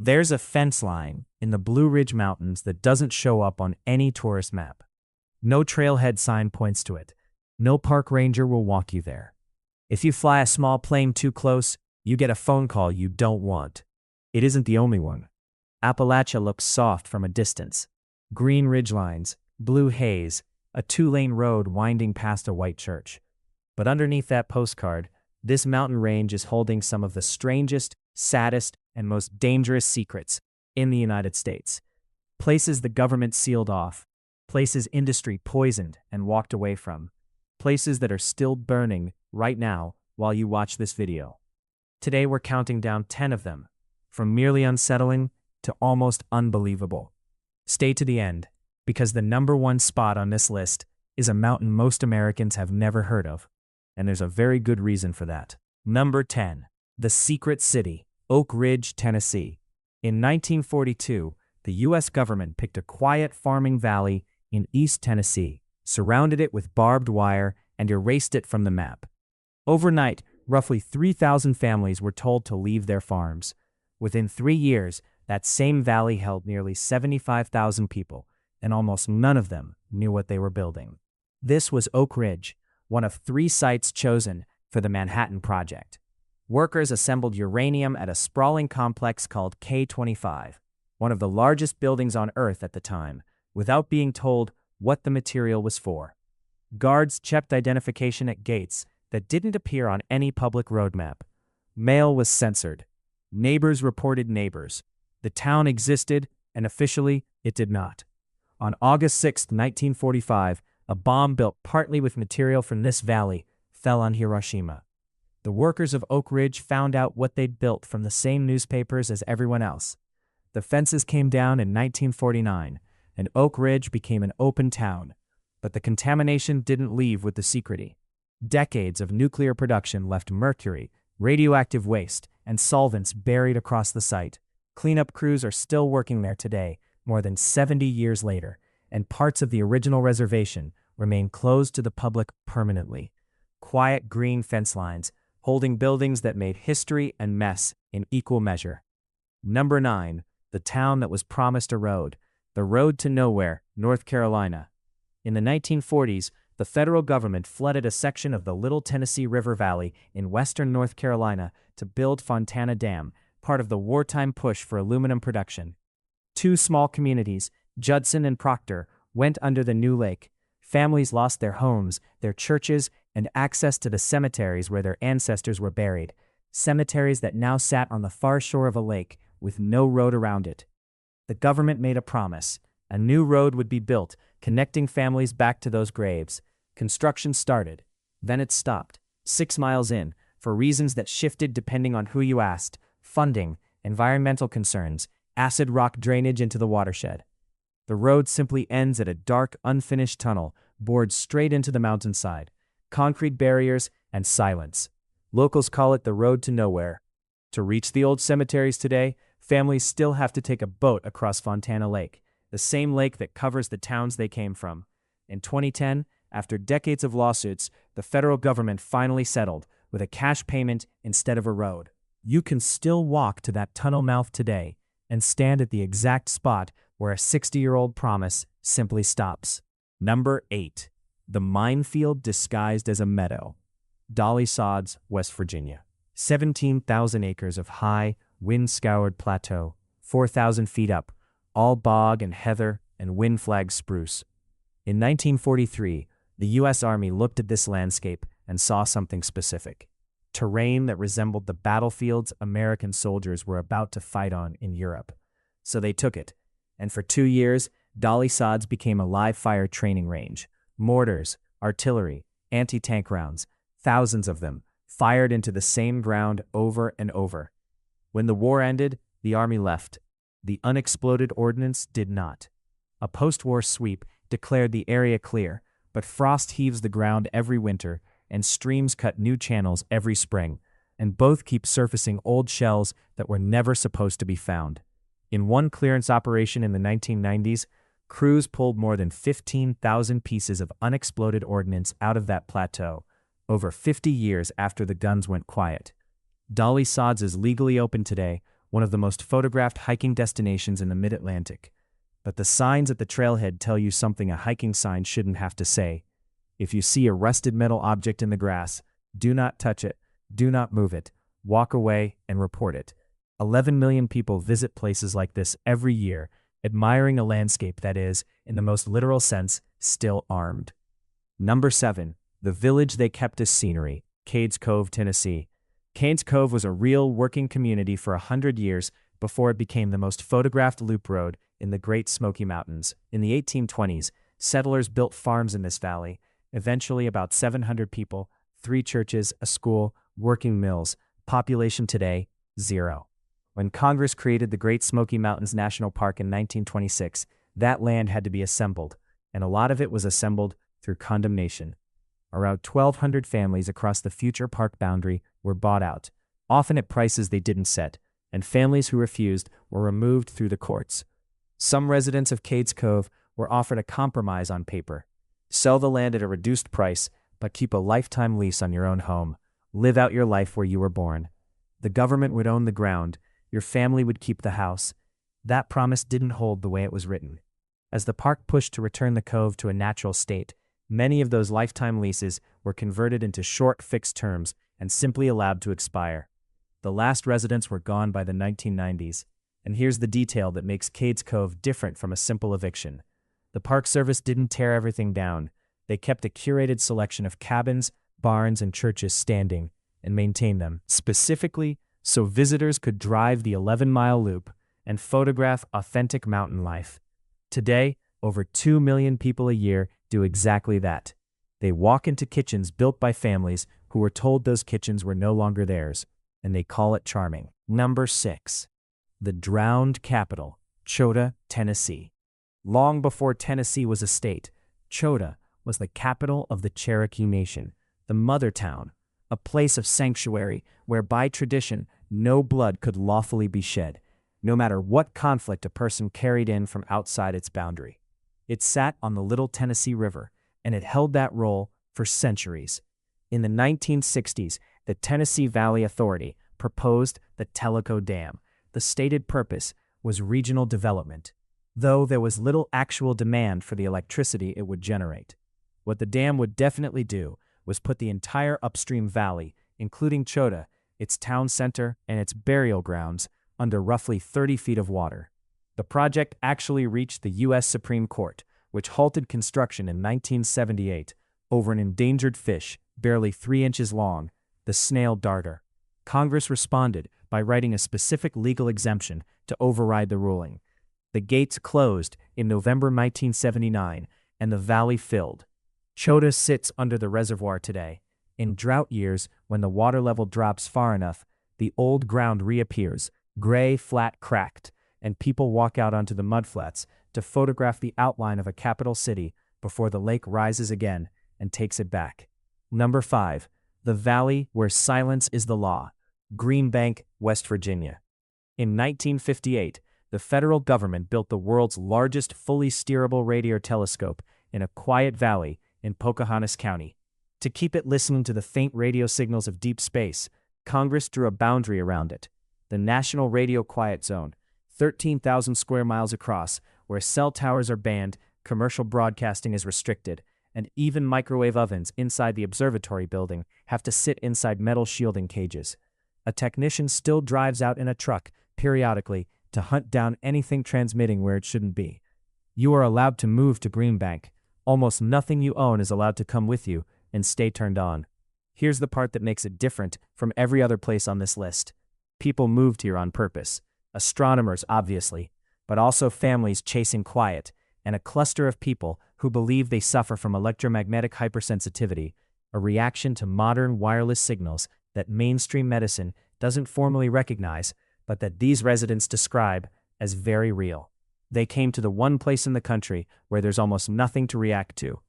There's a fence line in the Blue Ridge Mountains that doesn't show up on any tourist map. No trailhead sign points to it. No park ranger will walk you there. If you fly a small plane too close, you get a phone call you don't want. It isn't the only one. Appalachia looks soft from a distance. Green ridgelines, blue haze, a two-lane road winding past a white church. But underneath that postcard, this mountain range is holding some of the strangest, saddest, and most dangerous secrets in the United States. Places the government sealed off, places industry poisoned and walked away from, places that are still burning right now while you watch this video. Today we're counting down 10 of them, from merely unsettling to almost unbelievable. Stay to the end, because the number one spot on this list is a mountain most Americans have never heard of, and there's a very good reason for that. Number 10. The Secret City, Oak Ridge, Tennessee. In 1942, the U.S. government picked a quiet farming valley in East Tennessee, surrounded it with barbed wire, and erased it from the map. Overnight, roughly 3,000 families were told to leave their farms. Within 3 years, that same valley held nearly 75,000 people, and almost none of them knew what they were building. This was Oak Ridge, one of 3 sites chosen for the Manhattan Project. Workers assembled uranium at a sprawling complex called K-25, one of the largest buildings on Earth at the time, without being told what the material was for. Guards checked identification at gates that didn't appear on any public road map. Mail was censored. Neighbors reported neighbors. The town existed, and officially, it did not. On August 6, 1945, a bomb built partly with material from this valley fell on Hiroshima. The workers of Oak Ridge found out what they'd built from the same newspapers as everyone else. The fences came down in 1949, and Oak Ridge became an open town. But the contamination didn't leave with the secrecy. Decades of nuclear production left mercury, radioactive waste, and solvents buried across the site. Cleanup crews are still working there today, more than 70 years later, and parts of the original reservation remain closed to the public permanently. Quiet green fence lines, holding buildings that made history and mess in equal measure. Number 9. The town that was promised a road. The road to nowhere, North Carolina. In the 1940s, the federal government flooded a section of the Little Tennessee River Valley in western North Carolina to build Fontana Dam, part of the wartime push for aluminum production. 2 small communities, Judson and Proctor, went under the new lake. Families lost their homes, their churches, and access to the cemeteries where their ancestors were buried. Cemeteries that now sat on the far shore of a lake with no road around it. The government made a promise. A new road would be built, connecting families back to those graves. Construction started. Then it stopped, 6 miles in, for reasons that shifted depending on who you asked: funding, environmental concerns, acid rock drainage into the watershed. The road simply ends at a dark, unfinished tunnel bored straight into the mountainside. Concrete barriers and silence. Locals call it the road to nowhere. To reach the old cemeteries today, families still have to take a boat across Fontana Lake, the same lake that covers the towns they came from. In 2010, after decades of lawsuits, the federal government finally settled with a cash payment instead of a road. You can still walk to that tunnel mouth today and stand at the exact spot where a 60-year-old promise simply stops. Number 8. The Minefield disguised as a meadow. Dolly, Sods, West Virginia. 17,000 acres of high, wind-scoured plateau, 4,000 feet up, all bog and heather and wind-flagged spruce. In 1943, the U.S. Army looked at this landscape and saw something specific: terrain that resembled the battlefields American soldiers were about to fight on in Europe. So they took it, and for 2 years, Dolly Sods became a live-fire training range. Mortars, artillery, anti-tank rounds, thousands of them, fired into the same ground over and over. When the war ended, the Army left. The unexploded ordnance did not. A post-war sweep declared the area clear, but frost heaves the ground every winter, and streams cut new channels every spring, and both keep surfacing old shells that were never supposed to be found. In one clearance operation in the 1990s, crews pulled more than 15,000 pieces of unexploded ordnance out of that plateau, over 50 years after the guns went quiet. Dolly Sods is legally open today, one of the most photographed hiking destinations in the mid-Atlantic. But the signs at the trailhead tell you something a hiking sign shouldn't have to say. If you see a rusted metal object in the grass, do not touch it, do not move it, walk away and report it. 11 million people visit places like this every year, admiring a landscape that is, in the most literal sense, still armed. Number 7. The village they kept as scenery, Cades Cove, Tennessee. Cades Cove was a real working community for 100 years before it became the most photographed loop road in the Great Smoky Mountains. In the 1820s, settlers built farms in this valley, eventually about 700 people, 3 churches, a school, working mills. Population today, 0. When Congress created the Great Smoky Mountains National Park in 1926, that land had to be assembled, and a lot of it was assembled through condemnation. Around 1,200 families across the future park boundary were bought out, often at prices they didn't set, and families who refused were removed through the courts. Some residents of Cades Cove were offered a compromise on paper. Sell the land at a reduced price, but keep a lifetime lease on your own home. Live out your life where you were born. The government would own the ground. Your family would keep the house. That promise didn't hold the way it was written. As the park pushed to return the cove to a natural state, many of those lifetime leases were converted into short fixed terms and simply allowed to expire. The last residents were gone by the 1990s, and here's the detail that makes Cades Cove different from a simple eviction. The Park Service didn't tear everything down. They kept a curated selection of cabins, barns, and churches standing and maintained them, specifically so visitors could drive the 11-mile loop and photograph authentic mountain life. Today, over 2 million people a year do exactly that. They walk into kitchens built by families who were told those kitchens were no longer theirs, and they call it charming. Number 6. The drowned capital, Chota, Tennessee. Long before Tennessee was a state, Chota was the capital of the Cherokee Nation, the mother town, a place of sanctuary where by tradition no blood could lawfully be shed, no matter what conflict a person carried in from outside its boundary. It sat on the Little Tennessee River, and it held that role for centuries. In the 1960s, the Tennessee Valley Authority proposed the Tellico Dam. The stated purpose was regional development, though there was little actual demand for the electricity it would generate. What the dam would definitely do was put the entire upstream valley, including Chota, its town center, and its burial grounds, under roughly 30 feet of water. The project actually reached the U.S. Supreme Court, which halted construction in 1978 over an endangered fish barely 3 inches long, the snail darter. Congress responded by writing a specific legal exemption to override the ruling. The gates closed in November 1979, and the valley filled. Chota sits under the reservoir today. In drought years, when the water level drops far enough, the old ground reappears, gray, flat, cracked, and people walk out onto the mudflats to photograph the outline of a capital city before the lake rises again and takes it back. Number 5. The valley where silence is the law, Greenbank, West Virginia. In 1958, the federal government built the world's largest fully steerable radio telescope in a quiet valley in Pocahontas County. To keep it listening to the faint radio signals of deep space, Congress drew a boundary around it, the National Radio Quiet Zone, 13,000 square miles across, where cell towers are banned, commercial broadcasting is restricted, and even microwave ovens inside the observatory building have to sit inside metal shielding cages. A technician still drives out in a truck periodically to hunt down anything transmitting where it shouldn't be. You are allowed to move to Greenbank. Almost nothing you own is allowed to come with you and stay turned on. Here's the part that makes it different from every other place on this list. People moved here on purpose. Astronomers, obviously, but also families chasing quiet, and a cluster of people who believe they suffer from electromagnetic hypersensitivity, a reaction to modern wireless signals that mainstream medicine doesn't formally recognize, but that these residents describe as very real. They came to the one place in the country where there's almost nothing to react to.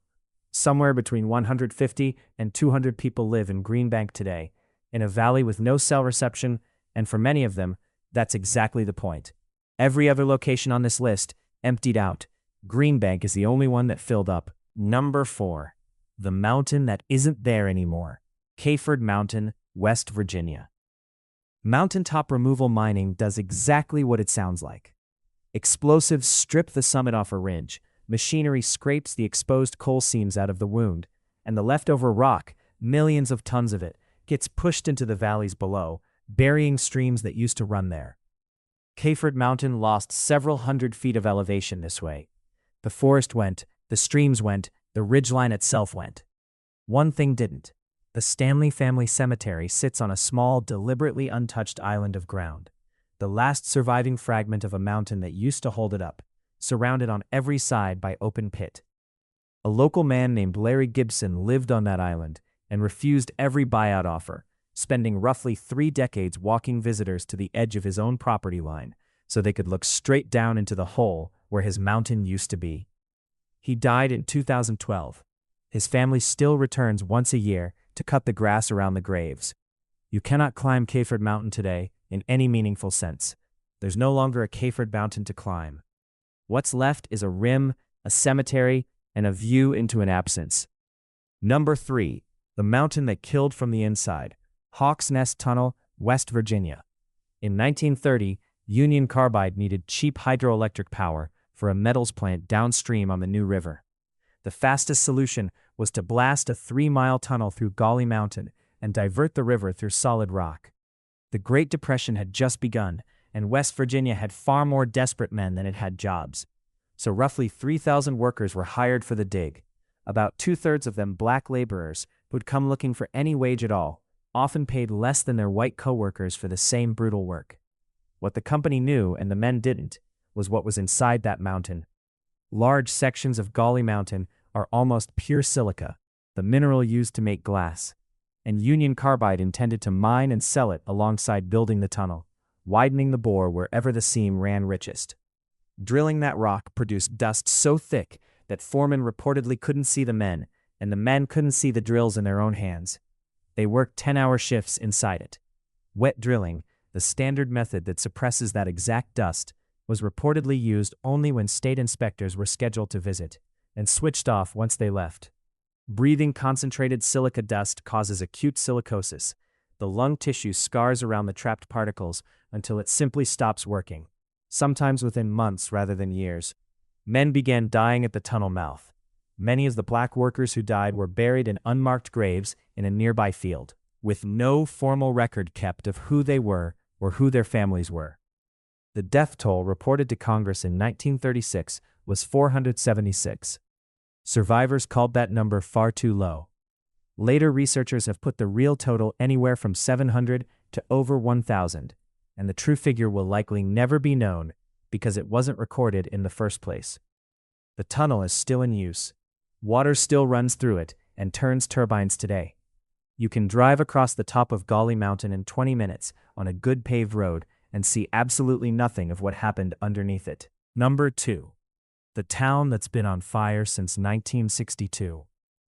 Somewhere between 150 and 200 people live in Greenbank today, in a valley with no cell reception, and for many of them, that's exactly the point. Every other location on this list emptied out. Greenbank is the only one that filled up. Number 4. The mountain that isn't there anymore. Kayford Mountain, West Virginia. Mountaintop removal mining does exactly what it sounds like. Explosives strip the summit off a ridge, machinery scrapes the exposed coal seams out of the wound, and the leftover rock, millions of tons of it, gets pushed into the valleys below, burying streams that used to run there. Kayford Mountain lost several hundred feet of elevation this way. The forest went, the streams went, the ridgeline itself went. One thing didn't. The Stanley family cemetery sits on a small, deliberately untouched island of ground, the last surviving fragment of a mountain that used to hold it up, surrounded on every side by open pit. A local man named Larry Gibson lived on that island and refused every buyout offer, spending roughly 3 decades walking visitors to the edge of his own property line so they could look straight down into the hole where his mountain used to be. He died in 2012. His family still returns once a year to cut the grass around the graves. You cannot climb Kayford Mountain today in any meaningful sense. There's no longer a Kayford Mountain to climb. What's left is a rim, a cemetery, and a view into an absence. Number 3. The mountain that killed from the inside. Hawks Nest Tunnel, West Virginia. In 1930, Union Carbide needed cheap hydroelectric power for a metals plant downstream on the New River. The fastest solution was to blast a 3-mile tunnel through Dolly Mountain and divert the river through solid rock. The Great Depression had just begun, and West Virginia had far more desperate men than it had jobs. So roughly 3,000 workers were hired for the dig, about 2/3 of them black laborers who'd come looking for any wage at all, often paid less than their white co-workers for the same brutal work. What the company knew and the men didn't was what was inside that mountain. Large sections of Dolly Mountain are almost pure silica, the mineral used to make glass, and Union Carbide intended to mine and sell it alongside building the tunnel, widening the bore wherever the seam ran richest. Drilling that rock produced dust so thick that foremen reportedly couldn't see the men, and the men couldn't see the drills in their own hands. They worked 10-hour shifts inside it. Wet drilling, the standard method that suppresses that exact dust, was reportedly used only when state inspectors were scheduled to visit, and switched off once they left. Breathing concentrated silica dust causes acute silicosis. The lung tissue scars around the trapped particles until it simply stops working, sometimes within months rather than years. Men began dying at the tunnel mouth. Many of the black workers who died were buried in unmarked graves in a nearby field, with no formal record kept of who they were or who their families were. The death toll reported to Congress in 1936 was 476. Survivors called that number far too low. Later researchers have put the real total anywhere from 700 to over 1,000, and the true figure will likely never be known because it wasn't recorded in the first place. The tunnel is still in use. Water still runs through it and turns turbines today. You can drive across the top of Dolly Mountain in 20 minutes on a good paved road and see absolutely nothing of what happened underneath it. Number 2. The town that's been on fire since 1962.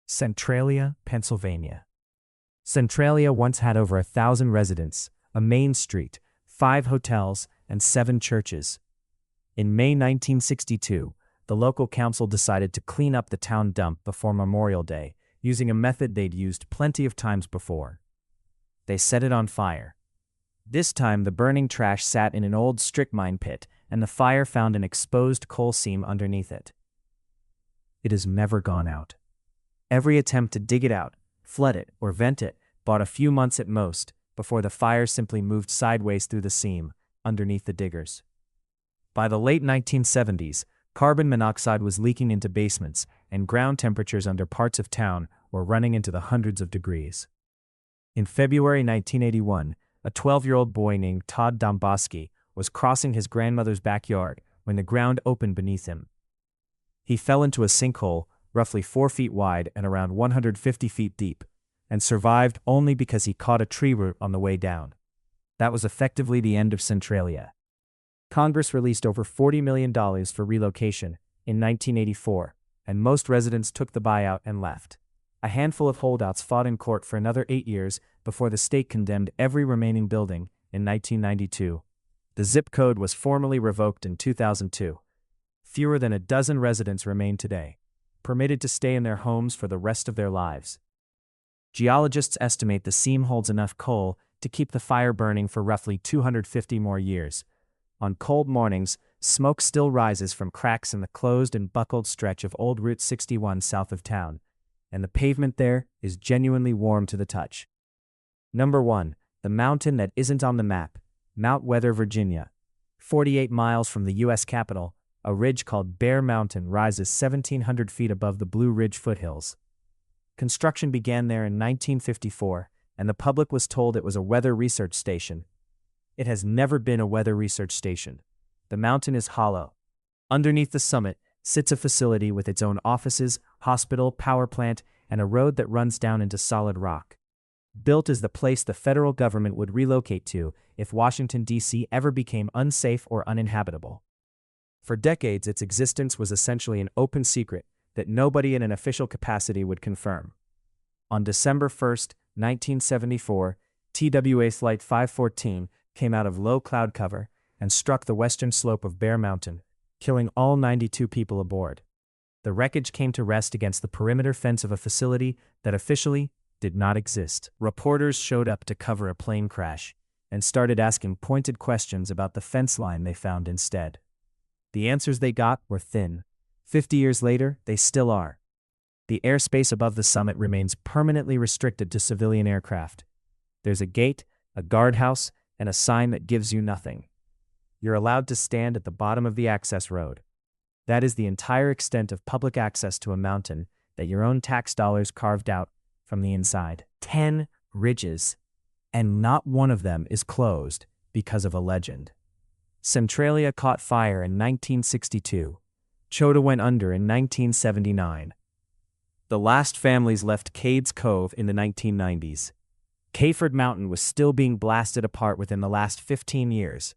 Centralia, Pennsylvania. Centralia once had over 1,000 residents, a main street, 5 hotels, and 7 churches. In May 1962, the local council decided to clean up the town dump before Memorial Day, using a method they'd used plenty of times before. They set it on fire. This time, the burning trash sat in an old strychnine pit, and the fire found an exposed coal seam underneath it. It has never gone out. Every attempt to dig it out, flood it, or vent it bought a few months at most before the fire simply moved sideways through the seam, underneath the diggers. By the late 1970s, carbon monoxide was leaking into basements, and ground temperatures under parts of town were running into the hundreds of degrees. In February 1981, a 12-year-old boy named Todd Domboski was crossing his grandmother's backyard when the ground opened beneath him. He fell into a sinkhole roughly 4 feet wide and around 150 feet deep, and survived only because he caught a tree root on the way down. That was effectively the end of Centralia. Congress released over $40 million for relocation in 1984, and most residents took the buyout and left. A handful of holdouts fought in court for another 8 years before the state condemned every remaining building in 1992. The zip code was formally revoked in 2002. Fewer than a dozen residents remain today, permitted to stay in their homes for the rest of their lives. Geologists estimate the seam holds enough coal to keep the fire burning for roughly 250 more years. On cold mornings, smoke still rises from cracks in the closed and buckled stretch of old Route 61 south of town, and the pavement there is genuinely warm to the touch. Number 1. The mountain that isn't on the map, Mount Weather, Virginia. 48 miles from the U.S. capital, a ridge called Bear Mountain rises 1,700 feet above the Blue Ridge foothills. Construction began there in 1954, and the public was told it was a weather research station. It has never been a weather research station. The mountain is hollow. Underneath the summit sits a facility with its own offices, hospital, power plant, and a road that runs down into solid rock. Built as the place the federal government would relocate to if Washington, D.C. ever became unsafe or uninhabitable. For decades, its existence was essentially an open secret that nobody in an official capacity would confirm. On December 1, 1974, TWA Flight 514 came out of low cloud cover and struck the western slope of Bear Mountain, killing all 92 people aboard. The wreckage came to rest against the perimeter fence of a facility that officially did not exist. Reporters showed up to cover a plane crash and started asking pointed questions about the fence line they found instead. The answers they got were thin. 50 years later, they still are. The airspace above the summit remains permanently restricted to civilian aircraft. There's a gate, a guardhouse, and a sign that gives you nothing. You're allowed to stand at the bottom of the access road. That is the entire extent of public access to a mountain that your own tax dollars carved out from the inside. 10 ridges, and not one of them is closed because of a legend. Centralia caught fire in 1962. Chota went under in 1979. The last families left Cades Cove in the 1990s. Kayford Mountain was still being blasted apart within the last 15 years.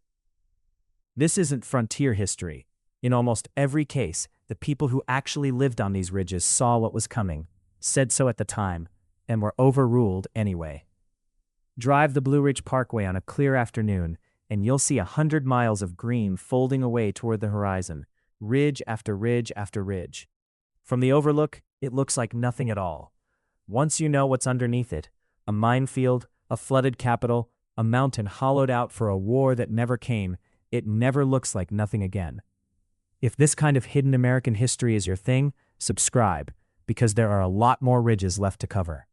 This isn't frontier history. In almost every case, the people who actually lived on these ridges saw what was coming, said so at the time, and were overruled anyway. Drive the Blue Ridge Parkway on a clear afternoon, and you'll see 100 miles of green folding away toward the horizon, ridge after ridge after ridge. From the overlook, it looks like nothing at all. Once you know what's underneath it, a minefield, a flooded capital, a mountain hollowed out for a war that never came, it never looks like nothing again. If this kind of hidden American history is your thing, subscribe, because there are a lot more ridges left to cover.